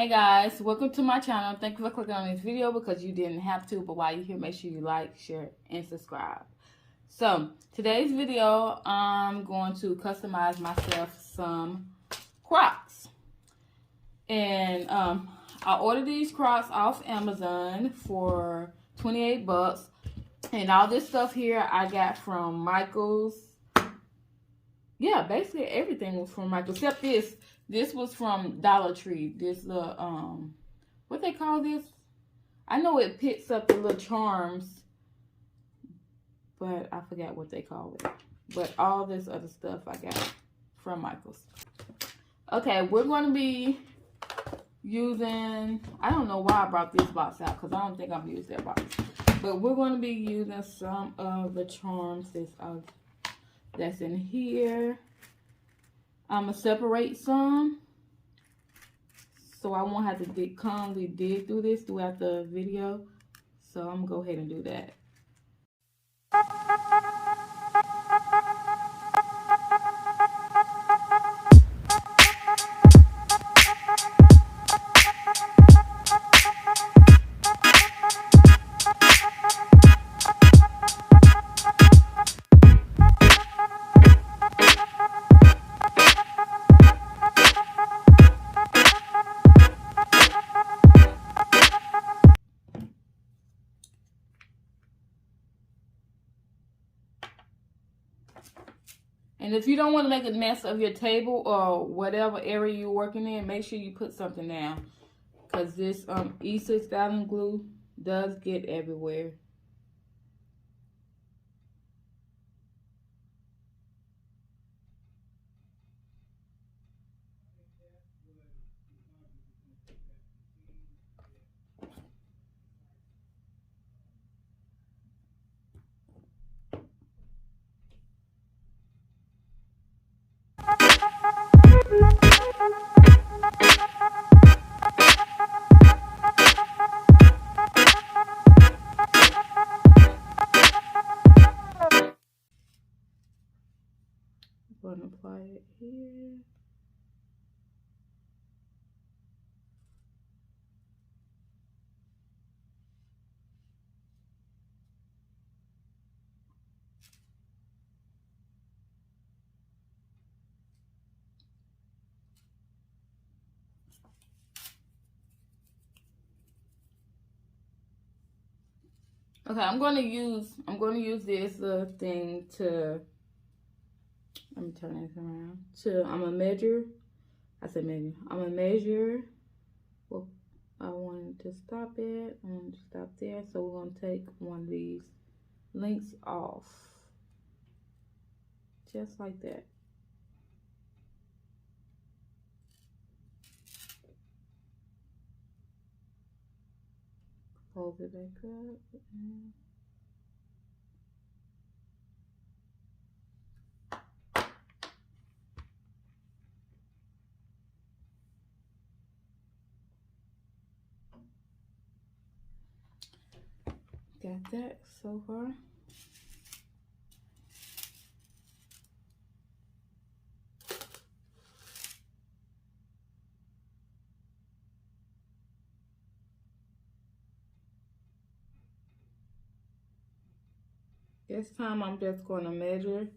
Hey guys, welcome to my channel. Thank you for clicking on this video because you didn't have to, but while you're here, make sure you like, share, and subscribe. So, today's video, I'm going to customize myself some Crocs. And I ordered these Crocs off Amazon for 28 bucks. And all this stuff here I got from Michael's. Yeah, basically everything was from Michael's except this. This was from Dollar Tree. This little, what they call this? I know it picks up the little charms, but I forgot what they call it. But all this other stuff I got from Michael's. Okay, we're going to be using, I don't know why I brought this box out because I don't think I'm going to use that box. But we're going to be using some of the charms that's in here. I'm going to separate some so I won't have to constantly dig through this throughout the video. So I'm going to go ahead and do that. And if you don't want to make a mess of your table or whatever area you're working in, make sure you put something down. Because this E6000 glue does get everywhere. I'm going to apply it here. Okay, I'm going to use this thing to, let me turn this around. I'm gonna measure. I'm gonna measure. Well, I wanted to stop it. I want to stop there. So we're gonna take one of these links off, just like that. Close it back up. Got that so far. This time I'm just going to measure.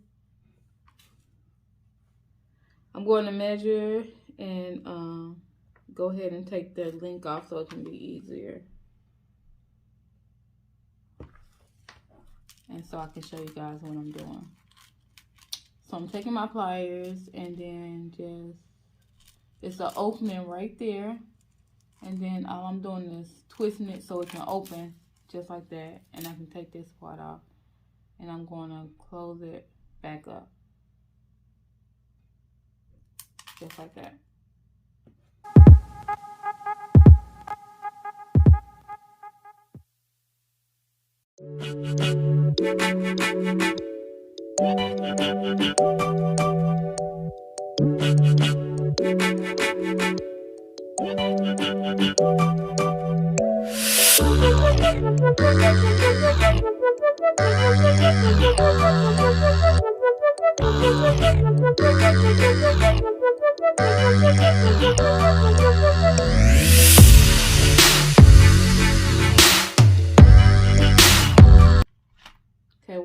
I'm going to measure and go ahead and take the link off so it can be easier. And so I can show you guys what I'm doing. So I'm taking my pliers and then it's an opening right there. And then all I'm doing is twisting it so it can open just like that. And I can take this part off. And I'm going to close it back up. Just like that.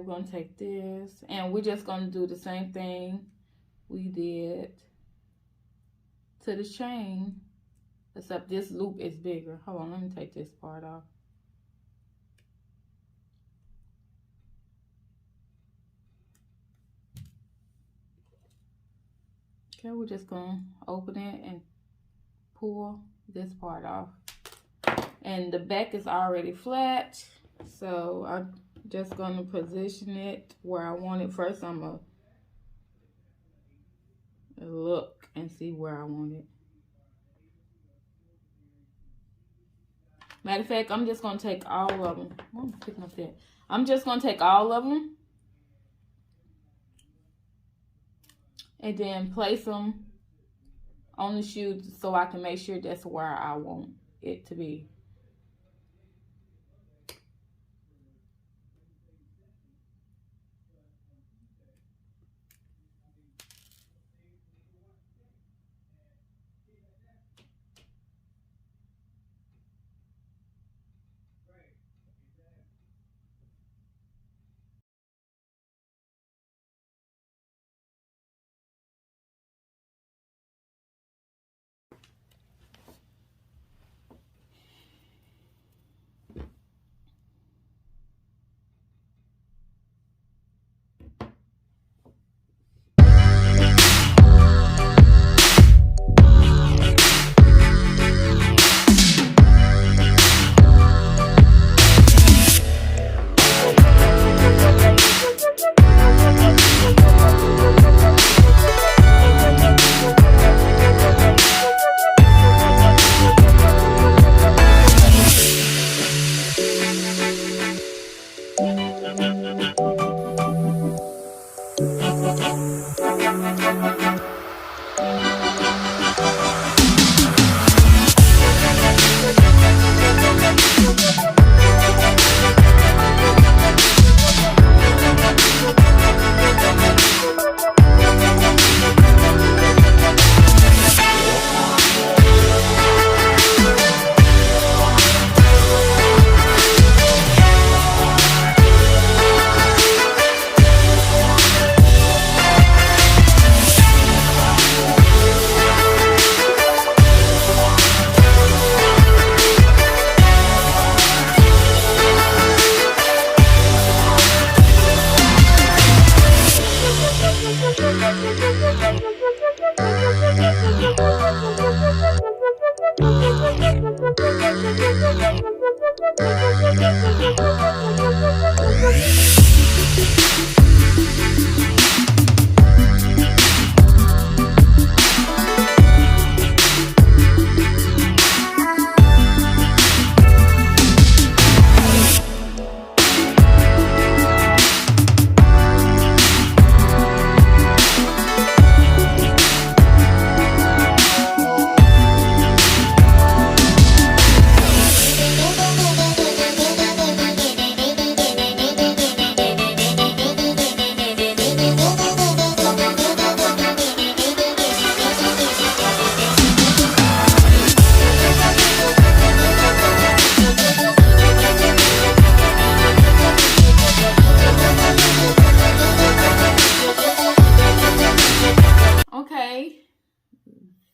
we're going to take this, and we're just going to do the same thing we did to the chain, except this loop is bigger. Hold on, let me take this part off. Okay, we're just going to open it and pull this part off. And the back is already flat, so I'm just going to position it where I want it. First, I'm going to look and see where I want it. Matter of fact, I'm just going to take all of them. I'm picking up that. I'm just going to take all of them and then place them on the shoe so I can make sure that's where I want it to be.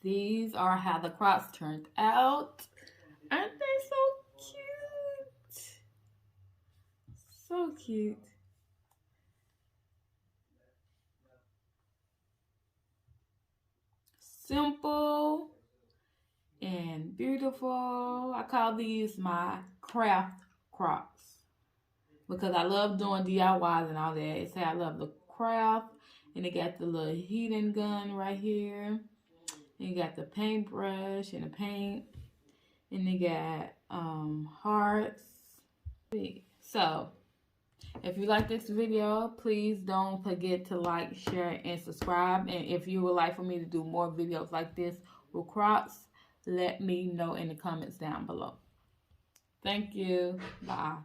These are how the Crocs turned out. Aren't they so cute? So cute. Simple and beautiful. I call these my craft Crocs because I love doing DIYs and all that. It's how I love the craft. And they got the little heating gun right here. And you got the paintbrush and the paint. And they got hearts. So, if you like this video, please don't forget to like, share, and subscribe. And if you would like for me to do more videos like this with Crocs, let me know in the comments down below. Thank you. Bye.